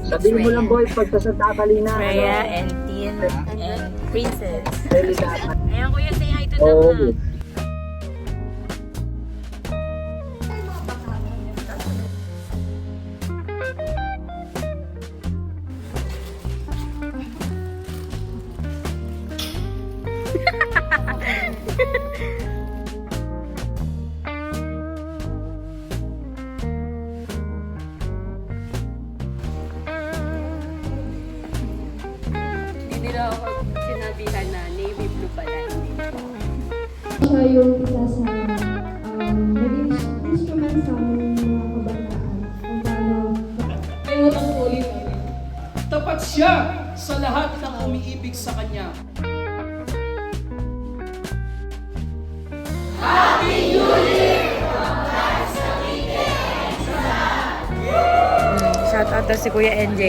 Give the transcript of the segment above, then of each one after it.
It's Sabihin mo lang Rhea. boy, pag sa Santa Catalina. Rhea and Tin and Princess. Delikado. Ayan kuya, say hi to them Oo. na. Hindi nila ako sinabihan na navy blue pala. Siya yung isa sa naging instrument sa aming mga kabataan. Kung paano Ngayon ang ulit namin. Tapat siya sa lahat ng umiibig sa kanya. Shout out to si Kuya NJ.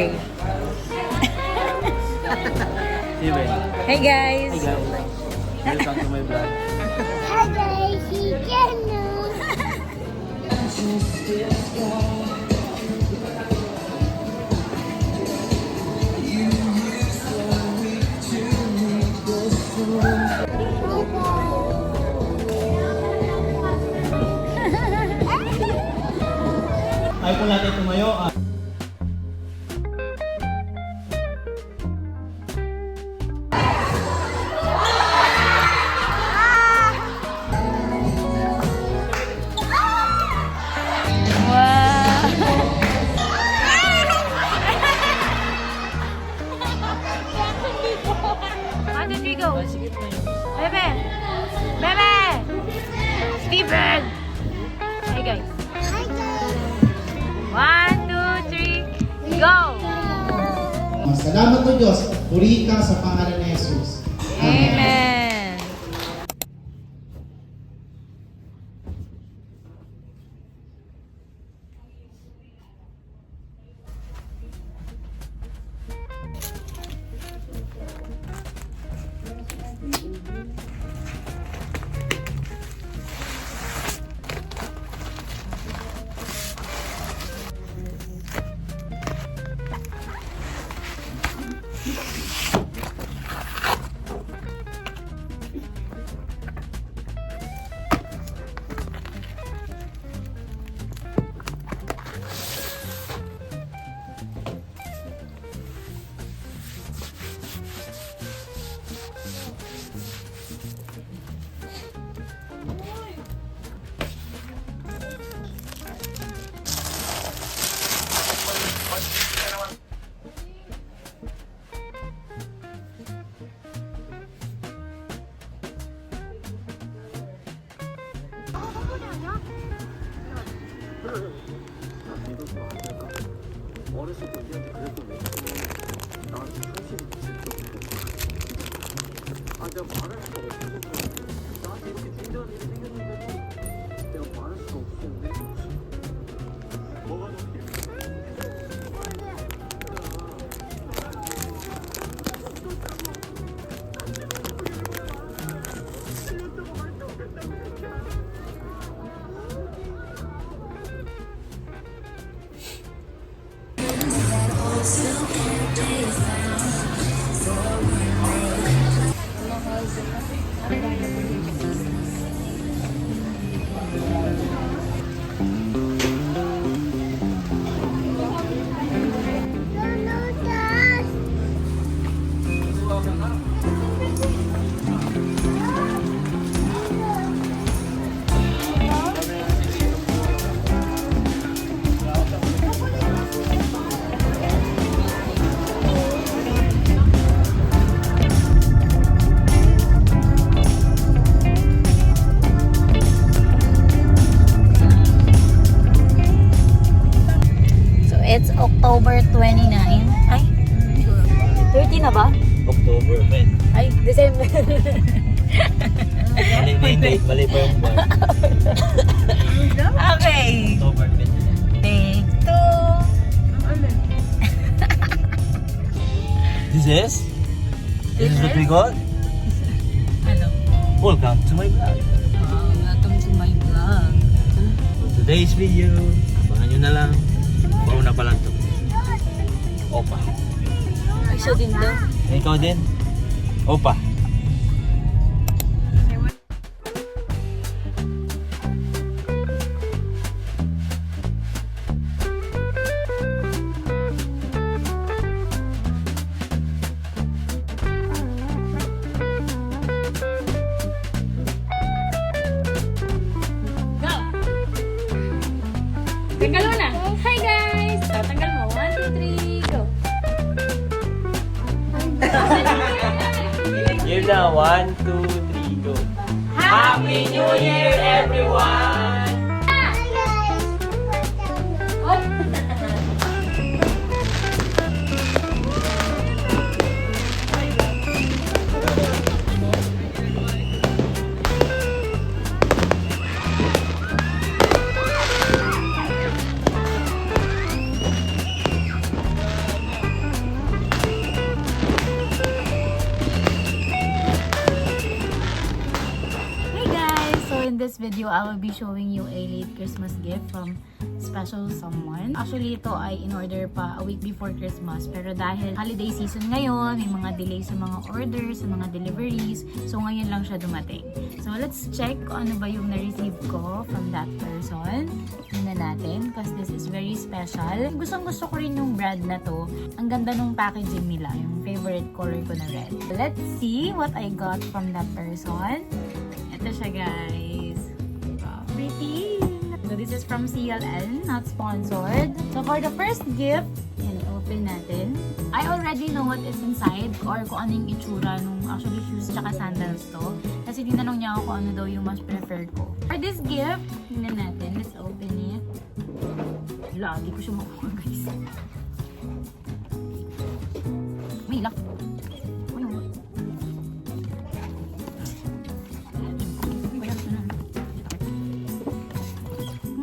Hey guys! Hey guys, welcome to my vlog. Ayaw po natin tumayo. One, two, three, go! Bebe! Bebe! Steven! Hey guys! One, two, three, go! Salamat po Diyos, puri ka sa pangalan ni Jesus. Amen! It's October 29. Ay, 30 na ba? October, man. Ay, December. Mali na yung date, mali pa yung bar. Okay. October 29. Take two. This is? This is what we got? Ano? Welcome to my vlog. Welcome to my vlog. For today's video, abangan nyo na lang. Mauna pa lang to. Opa. Ay, siya din daw. Ikaw din? Opa. Go! Tanggal mo na. Hi guys! So, tanggal mo. 1, 2, 3, go! Give na. 1, 2, 3, go. Happy New Year, everyone! Oh! Hey guys! So in this video, I will be showing you a late Christmas gift from special someone. Actually, ito ay in order pa a week before Christmas. Pero dahil holiday season ngayon, may mga delay sa mga orders, sa mga deliveries. So ngayon lang siya dumating. So let's check kung ano ba yung na-receive ko from that person. Tingnan natin because this is very special. Gustong-gusto ko rin yung brand na to. Ang ganda nung packaging nila. Yung favorite color ko na red. Let's see what I got from that person. Ito siya guys. Wow, pretty! So this is from CLN, not sponsored. So for the first gift, yan, open natin. I already know what is inside or kung ano yung itsura nung actually shoes tsaka sandals to. Kasi tinanong niya ako kung ano daw yung mas preferred ko. For this gift, tingnan natin. Let's open it. Wala, di ko siya makuha guys. May lock.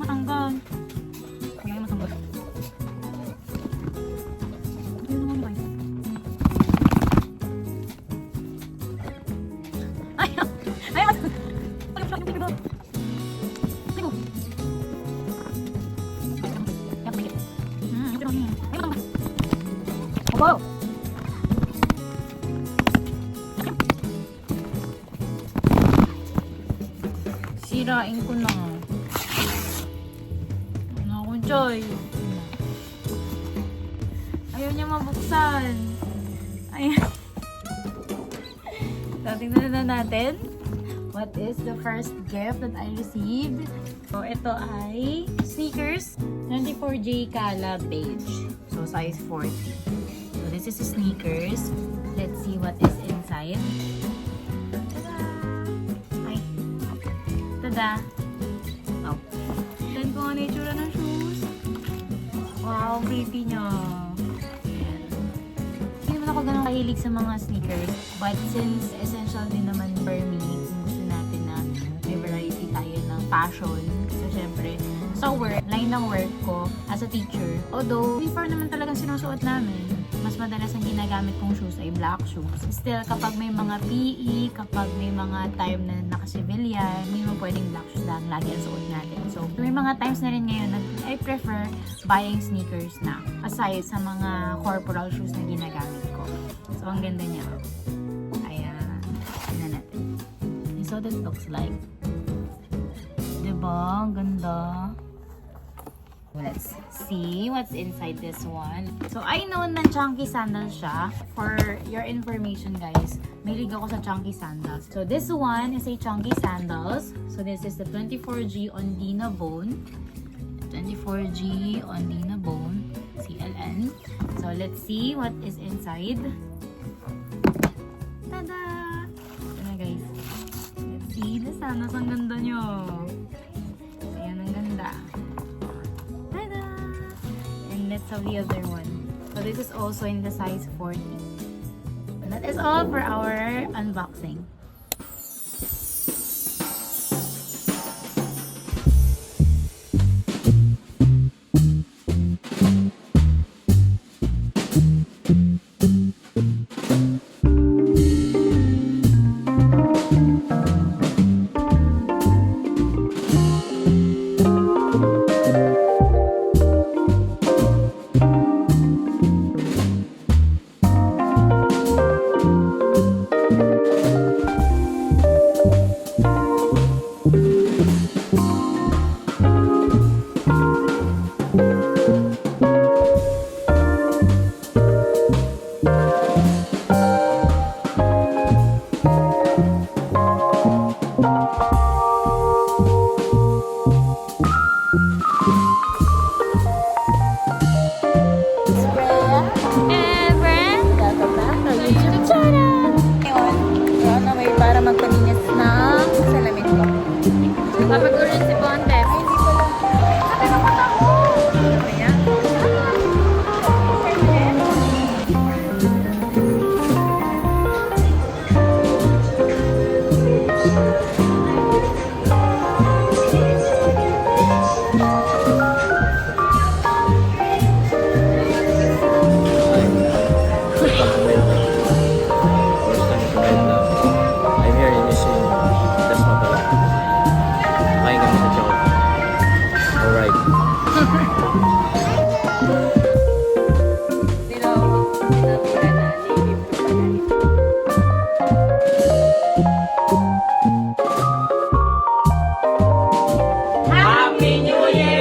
Matanggal. Kaya matanggal. Ayun naman guys. Ay! Ay! Pagod siya yung pagod. Ligo. Yak, may ito lang yun. Ay, matanggal. Opo! Sirain ko na. Joy. Ayaw niya mabuksan. Ayan. So, tingnan na natin. What is the first gift that I received? So, ito ay sneakers. 24J Kala Beige. So, size 40. So, this is sneakers. Let's see what is inside. Tada! Ay. Tada! Oh. Then, kung ano yung itsura ng shoes. Wow, pretty niya. Ayan. Hindi naman ako ganun kahilig sa mga sneakers. But since essential din naman for me, kung gusto natin na may variety tayo ng fashion. So, syempre, sa work, line ng work ko as a teacher. Although, before naman talagang sinusuot namin, mas madalas ang ginagamit kong shoes ay black shoes. Still, kapag may mga PE, kapag may mga time na naka-civilian, may mga pwedeng black shoes lang lagi ang suot natin. So, may mga times na rin ngayon na I prefer buying sneakers na aside sa mga corporal shoes na ginagamit ko. So, ang ganda niya. Ayan. Tignan natin. So, this looks like. Diba? Ang ganda. Let's see what's inside this one. So, I know na chunky sandals siya. For your information, guys, mahilig ako sa chunky sandals. So, this one is a chunky sandals. So, this is the 24G Ondina Bone. 24G Ondina Bone. CLN. So, let's see what is inside. Tada! Ito na, guys. Let's see the sandals. Ang ganda nyo. Ayan, ang ganda. Let's have the other one. So this is also in the size 40. And that is all for our unboxing. Mag-ulit si Bonte. Hindi pa lang. Ate, naman ako! Ayan. I'm here in Yushin. That's not the law. Kain kami sa Chow. Alright. Hindi na ako sinabihan na Navy blue pala. Happy New Year,